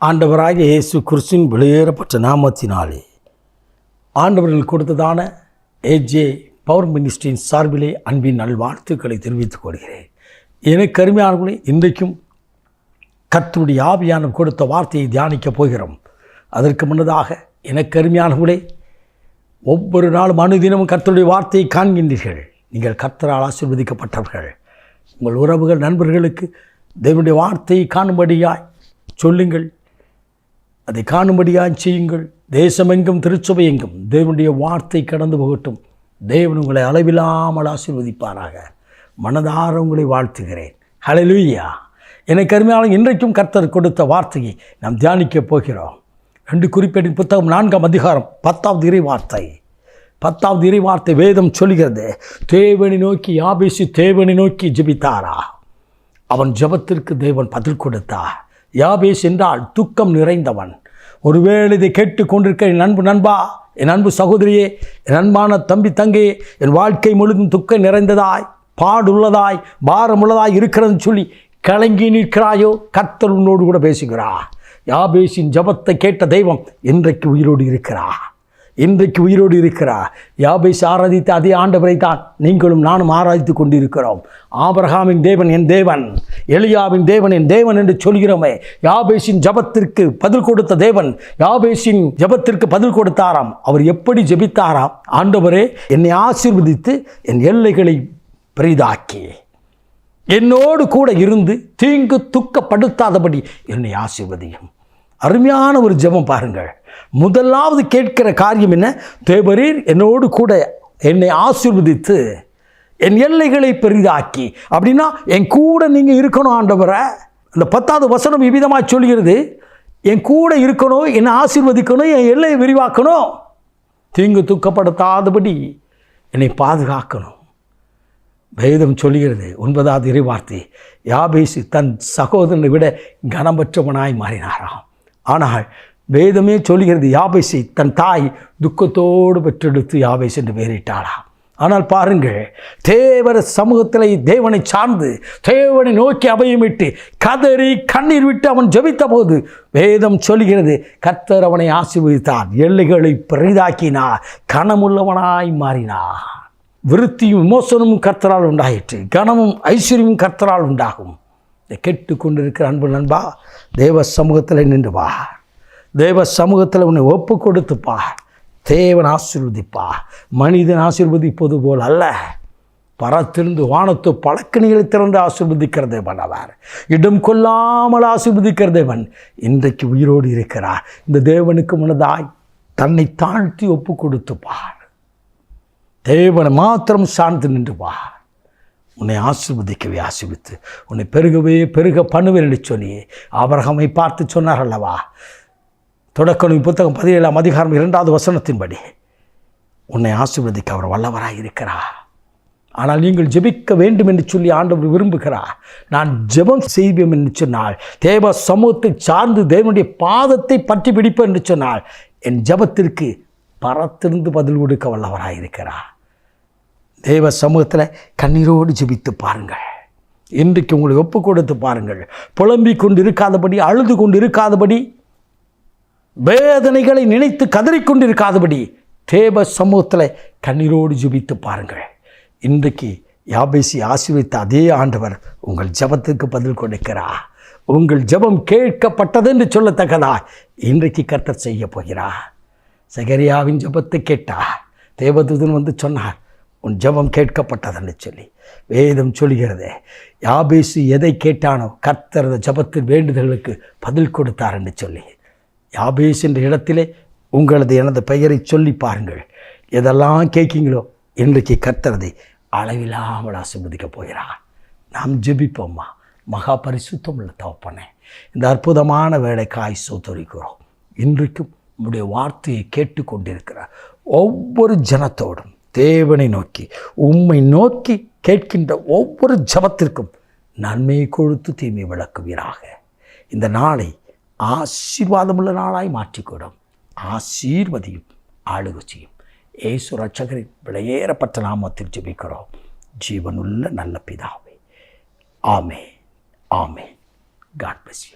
ஆண்டவராகிய இயேசு கிறிஸ்துவின் வெளியேறப்பட்ட நாமத்தினாலே ஆண்டவர்கள் கொடுத்ததான ஏஜே பவர் மினிஸ்ட்ரியின் சார்பிலே அன்பின் நல்வாழ்த்துக்களை தெரிவித்துக் கொள்கிறேன். எனக்கு அருமையானவர்களே, இன்றைக்கும் கர்த்தருடைய ஆவியானவர் கொடுத்த வார்த்தையை தியானிக்கப் போகிறோம். அதற்கு முன்னதாக எனக்கு அருமையானவர்களே, ஒவ்வொரு நாளும் அனுதினமும் கர்த்தருடைய வார்த்தையை காண்கின்றீர்கள். நீங்கள் கர்த்தரால் ஆசீர்வதிக்கப்பட்டவர்கள். உங்கள் உறவுகள் நண்பர்களுக்கு தேவனுடைய வார்த்தையை காணும்படியாய் சொல்லுங்கள், அதை காணும்படியாய் செய்யுங்கள். தேசமெங்கும் திருச்சபை எங்கும் தேவனுடைய வார்த்தை கடந்து போகட்டும். தேவன் உங்களை அளவில்லாமல் ஆசீர்வதிப்பாராக. மனதார உங்களை வாழ்த்துகிறேன். ஹல்லேலூயா. எனக்கு அருமையான இன்றைக்கும் கர்த்தர் கொடுத்த வார்த்தையை நாம் தியானிக்கப் போகிறோம். 2 குறிப்பேட்டின் புத்தகம் 4ஆம் அதிகாரம் 10வது இறைவார்த்தை. 10வது இறைவார்த்தை வேதம் சொல்கிறது, தேவனை நோக்கி யாபேசு தேவனை நோக்கி ஜெபித்தாரா, அவன் ஜெபத்திற்கு தேவன் பதில் கொடுத்தார். யாபேஸ் என்றால் துக்கம் நிறைந்தவன். ஒருவேளை இதை கேட்டுக்கொண்டிருக்க என் அன்பு நண்பா, என் அன்பு சகோதரியே, என் அன்பான தம்பி தங்கையே, என் வாழ்க்கை முழுதும் துக்கம் நிறைந்ததாய், பாடுள்ளதாய், பாரமுள்ளதாய் இருக்கிறதுன்னு சொல்லி கலங்கி நிற்கிறாயோ, கர்த்தர் உன்னோடு கூட பேசுகிறார். யாபேசின் ஜெபத்தை கேட்ட தெய்வம் இன்றைக்கு உயிரோடு இருக்கிறார். இன்றைக்கு உயிரோடு இருக்கிறார். யாபேஸ் ஆராதித்த அதே ஆண்டவரை தான் நீங்களும் நானும் ஆராதித்து கொண்டிருக்கிறோம். ஆபிரகாமின் தேவன் என் தேவன், எலியாவின் தேவன் என் தேவன் என்று சொல்கிறோமே. யாபேசின் ஜெபத்திற்கு பதில் கொடுத்த தேவன் யாபேசின் ஜெபத்திற்கு பதில் கொடுத்தாராம். அவர் எப்படி ஜெபித்தாராம்? ஆண்டவரே, என்னை ஆசீர்வதித்து என் எல்லைகளை பெரிதாக்கி என்னோடு கூட இருந்து தீங்கு துக்கப்படுத்தாதபடி என்னை ஆசீர்வதியும். அருமையான ஒரு ஜெபம் பாருங்கள். முதலாவது கேட்கிற காரியம் என்ன? தேவரீர் என்னோடு கூட என்னை ஆசீர்வதித்து என் எல்லைகளை பெரிதாக்கி. அப்படின்னா என் கூட நீங்கள் இருக்கணும் ஆண்டவரை. அந்த 10வது வசனம் இவ்விதமாக சொல்கிறது, என் கூட இருக்கணும், என்னை ஆசீர்வதிக்கணும், என் எல்லையை விரிவாக்கணும், தீங்கு துக்கப்படுத்தாதபடி என்னை பாதுகாக்கணும். வேதம் சொல்கிறது 9வது இறைவார்த்தை, யாபேசு தன் சகோதரனை விட கனமற்றவனாய் மாறினாராம். ஆனால் வேதமே சொல்கிறது, யாபேசை தன் தாய் துக்கத்தோடு பெற்றெடுத்து யாபேஸ் என்று பெயரிட்டாளாம். ஆனால் பாருங்கள், தேவர சமூகத்தில் தேவனை சார்ந்து தேவனை நோக்கி அபயமிட்டு கதறி கண்ணீர் விட்டு அவன் ஜெபித்த போது வேதம் சொல்கிறது, கர்த்தர் அவனை ஆசீர்வதித்தார், எல்லைகளை பெரிதாக்கினார், கனமுள்ளவனாய் மாறினார். விருத்தியும் விமோசனமும் கர்த்தரால் உண்டாயிற்று, கனமும் ஐஸ்வர்யமும் கர்த்தரால் உண்டாகும். இதை கேட்டுக்கொண்டிருக்கிற அன்பு நண்பா, தேவ சமூகத்தில் நின்று வா. தேவ சமூகத்தில் உன்னை ஒப்பு கொடுத்துப்பார். தேவன் ஆசீர்வதிப்பார். மனிதன் ஆசீர்வதிப்பது போல் அல்ல, பரத்திலிருந்து வானத்து பழக்கணிகளை திறந்து ஆசீர்வதிக்கிற தேவன் அவர். இடம் கொள்ளாமல் ஆசீர்வதிக்கிற தேவன் இன்றைக்கு உயிரோடு இருக்கிறார். இந்த தேவனுக்கு முன்னதாய் தன்னை தாழ்த்தி ஒப்பு கொடுத்துப்பார். தேவனை மாத்திரம் சார்ந்து நின்று வா. உன்னை ஆசீர்வதிக்கவே ஆசீர்வித்து உன்னை பெருகவே பெருக பண்ணுவேன் என்று சொல்லி ஆபிரகாமை பார்த்து சொன்னார் அல்லவா? தொடக்க புத்தகம் 17ஆம் அதிகாரம் 2வது வசனத்தின்படி உன்னை ஆசீர்வதிக்க அவர் வல்லவராக இருக்கிறார். ஆனால் நீங்கள் ஜெபிக்க வேண்டும் என்று சொல்லி ஆண்டவர் விரும்புகிறார். நான் ஜெபம் செய்வேன் என்று சொன்னால், தேவ சமூகத்தை சார்ந்து தேவனுடைய பாதத்தை பற்றி பிடிப்பேன் என்று சொன்னால், என் ஜெபத்திற்கு பரத்திருந்து பதில் கொடுக்க வல்லவராக இருக்கிறார். தேவ சமூகத்தில் கண்ணீரோடு ஜெபித்து பாருங்கள். இன்றைக்கு உங்களை ஒப்பு கொடுத்து பாருங்கள். புலம்பிக் கொண்டு இருக்காதபடி, அழுது கொண்டு இருக்காதபடி, வேதனைகளை நினைத்து கதறிக்கொண்டு இருக்காதபடி தேவ சமூகத்தில் கண்ணீரோடு ஜெபித்து பாருங்கள். இன்றைக்கு யாபேசி ஆசீர்வதித்த அதே ஆண்டவர் உங்கள் ஜெபத்துக்கு பதில் கொடுக்கிறார். உங்கள் ஜெபம் கேட்கப்பட்டது என்று சொல்லத்தக்கதா இன்றைக்கு கர்த்தர் செய்ய போகிறார். சகரியாவின் ஜெபத்தை கேட்டார். தேவதூதன் வந்து சொன்னார், உன் ஜெபம் கேட்கப்பட்டதுன்னு சொல்லி. வேதம் சொல்கிறது, யாபேசு எதை கேட்டானோ கர்த்தர் ஜெபத்தின் வேண்டுதலுக்கு பதில் கொடுத்தார் என்று சொல்லி. யாபேஸ் என்ற இடத்திலே உங்களது எனது பெயரை சொல்லி பாருங்கள். எதெல்லாம் கேட்கீங்களோ இன்றைக்கு கர்த்தரதை அளவில்லாமல் ஆசீர்வதிக்கப் போகிறார். நாம் ஜெபிப்போம்மா. மகா பரிசுத்தம் உள்ள தகப்பனே, இந்த அற்புதமான வேலைக்காய் ஸ்தோத்திரிக்கிறோம். இன்றைக்கும் உம்முடைய வார்த்தையை கேட்டுக்கொண்டிருக்கிற ஒவ்வொரு ஜனத்தோடும் தேவனை நோக்கி உம்மை நோக்கி கேட்கின்ற ஒவ்வொரு ஜபத்திற்கும் நன்மையை கொடுத்து தீமை விளக்குவீராக. இந்த நாளை ஆசீர்வாதமுள்ள நாளாய் மாற்றிக்கூடும். ஆசீர்வதியும் ஆளுகை செய்யும். இயேசு இரட்சகரின் விலையேறப்பட்ட நாமத்தில் ஜெபிக்கிறோம் ஜீவனுள்ள நல்ல பிதாவே. ஆமென். ஆமென். God bless you.